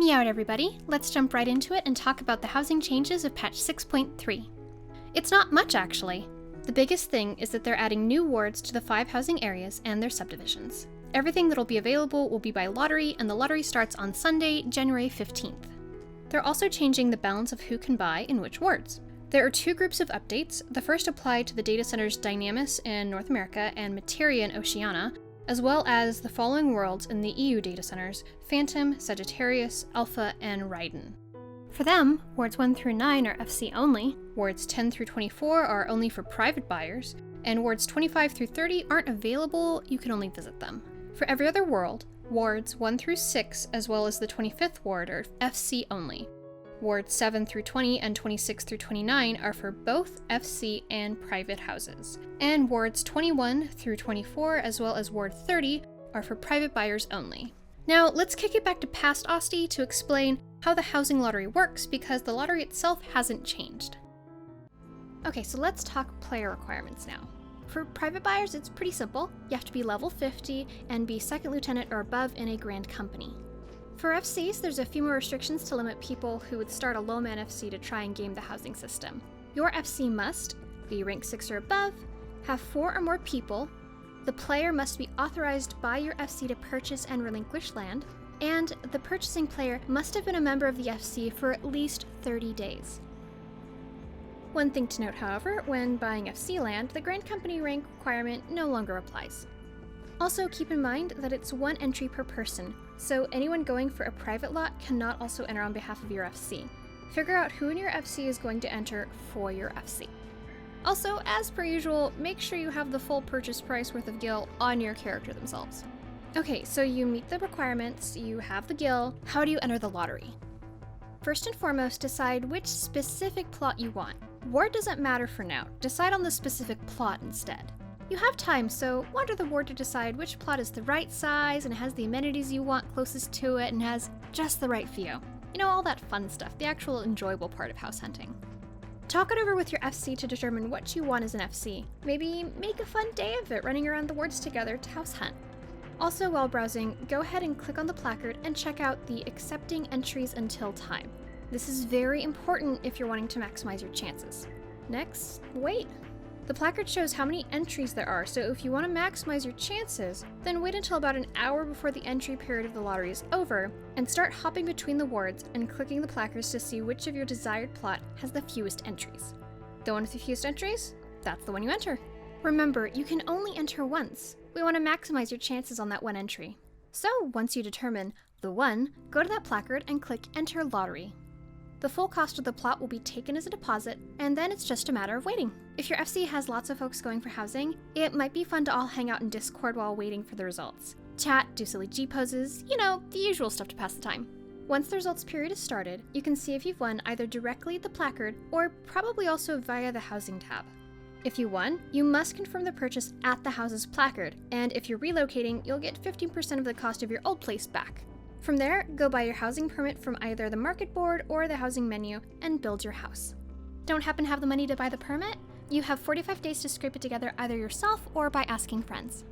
Meowed everybody, let's jump right into it and talk about the housing changes of patch 6.3. It's not much actually. The biggest thing is that they're adding new wards to the 5 housing areas and their subdivisions. Everything that'll be available will be by lottery, and the lottery starts on Sunday, January 15th. They're also changing the balance of who can buy in which wards. There are 2 groups of updates. The first apply to the data centers Dynamis in North America and Materia in Oceania, as well as the following worlds in the EU data centers: Phantom, Sagittarius, Alpha, and Raiden. For them, wards 1 through 9 are FC only, wards 10 through 24 are only for private buyers, and wards 25 through 30 aren't available, you can only visit them. For every other world, wards 1 through 6 as well as the 25th ward are FC only. Wards 7 through 20 and 26 through 29 are for both FC and private houses. And wards 21 through 24 as well as ward 30 are for private buyers only. Now let's kick it back to past Osti to explain how the housing lottery works, because the lottery itself hasn't changed. Okay, so let's talk player requirements now. For private buyers, it's pretty simple. You have to be level 50 and be second lieutenant or above in a grand company. For FCs, there's a few more restrictions to limit people who would start a low-man FC to try and game the housing system. Your FC must be rank 6 or above, have 4 or more people, the player must be authorized by your FC to purchase and relinquish land, and the purchasing player must have been a member of the FC for at least 30 days. One thing to note, however, when buying FC land, the Grand Company rank requirement no longer applies. Also keep in mind that it's 1 entry per person, so anyone going for a private lot cannot also enter on behalf of your FC. Figure out who in your FC is going to enter for your FC. Also, as per usual, make sure you have the full purchase price worth of gil on your character themselves. Okay, so you meet the requirements, you have the gil. How do you enter the lottery? First and foremost, decide which specific plot you want. Ward doesn't matter for now. Decide on the specific plot instead. You have time, so wander the ward to decide which plot is the right size and has the amenities you want closest to it and has just the right view. You know, all that fun stuff, the actual enjoyable part of house hunting. Talk it over with your FC to determine what you want as an FC. Maybe make a fun day of it running around the wards together to house hunt. Also, while browsing, go ahead and click on the placard and check out the accepting entries until time. This is very important if you're wanting to maximize your chances. Next, wait. The placard shows how many entries there are, so if you want to maximize your chances, then wait until about an hour before the entry period of the lottery is over, and start hopping between the wards and clicking the placards to see which of your desired plot has the fewest entries. The one with the fewest entries? That's the one you enter. Remember, you can only enter once. We want to maximize your chances on that 1 entry. So, once you determine the one, go to that placard and click Enter Lottery. The full cost of the plot will be taken as a deposit, and then it's just a matter of waiting. If your FC has lots of folks going for housing, it might be fun to all hang out in Discord while waiting for the results. Chat, do silly G poses, you know, the usual stuff to pass the time. Once the results period is started, you can see if you've won either directly at the placard or probably also via the housing tab. If you won, you must confirm the purchase at the house's placard, and if you're relocating, you'll get 15% of the cost of your old place back. From there, go buy your housing permit from either the market board or the housing menu and build your house. Don't happen to have the money to buy the permit? You have 45 days to scrape it together either yourself or by asking friends.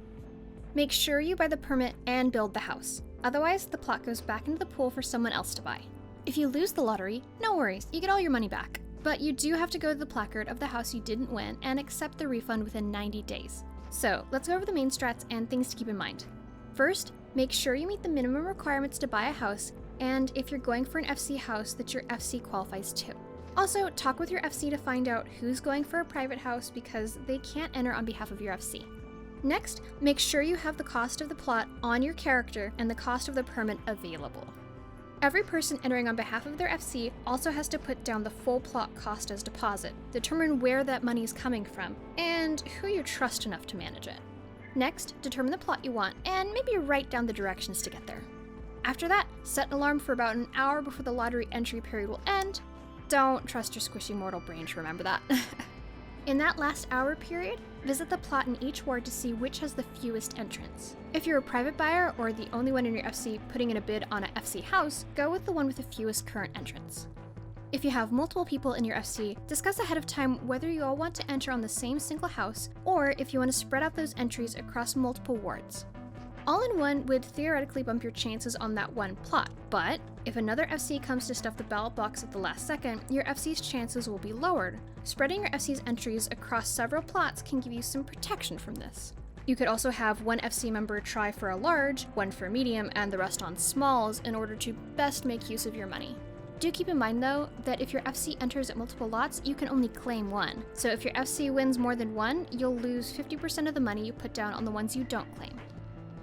Make sure you buy the permit and build the house. Otherwise, the plot goes back into the pool for someone else to buy. If you lose the lottery, no worries, you get all your money back. But you do have to go to the placard of the house you didn't win and accept the refund within 90 days. So, let's go over the main strats and things to keep in mind. First, make sure you meet the minimum requirements to buy a house, and if you're going for an FC house, that your FC qualifies too. Also, talk with your FC to find out who's going for a private house because they can't enter on behalf of your FC. Next, make sure you have the cost of the plot on your character and the cost of the permit available. Every person entering on behalf of their FC also has to put down the full plot cost as deposit, determine where that money is coming from, and who you trust enough to manage it. Next, determine the plot you want, and maybe write down the directions to get there. After that, set an alarm for about an hour before the lottery entry period will end. Don't trust your squishy mortal brain to remember that. In that last hour period, visit the plot in each ward to see which has the fewest entrants. If you're a private buyer or the only one in your FC putting in a bid on an FC house, go with the one with the fewest current entrants. If you have multiple people in your FC, discuss ahead of time whether you all want to enter on the same single house or if you want to spread out those entries across multiple wards. All-in-one would theoretically bump your chances on that one plot, but if another FC comes to stuff the ballot box at the last second, your FC's chances will be lowered. Spreading your FC's entries across several plots can give you some protection from this. You could also have one FC member try for a large, one for medium, and the rest on smalls in order to best make use of your money. Do keep in mind though, that if your FC enters at multiple lots, you can only claim one. So if your FC wins more than one, you'll lose 50% of the money you put down on the ones you don't claim.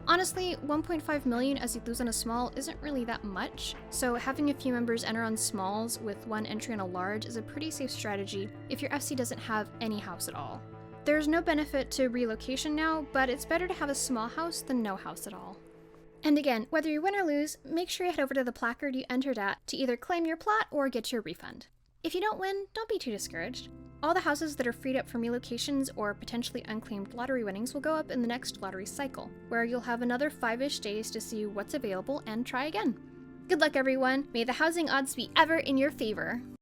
Honestly, 1.5 million as you lose on a small isn't really that much, so having a few members enter on smalls with one entry on a large is a pretty safe strategy if your FC doesn't have any house at all. There's no benefit to relocation now, but it's better to have a small house than no house at all. And again, whether you win or lose, make sure you head over to the placard you entered at to either claim your plot or get your refund. If you don't win, don't be too discouraged. All the houses that are freed up from relocations or potentially unclaimed lottery winnings will go up in the next lottery cycle, where you'll have another 5-ish days to see what's available and try again. Good luck everyone! May the housing odds be ever in your favor!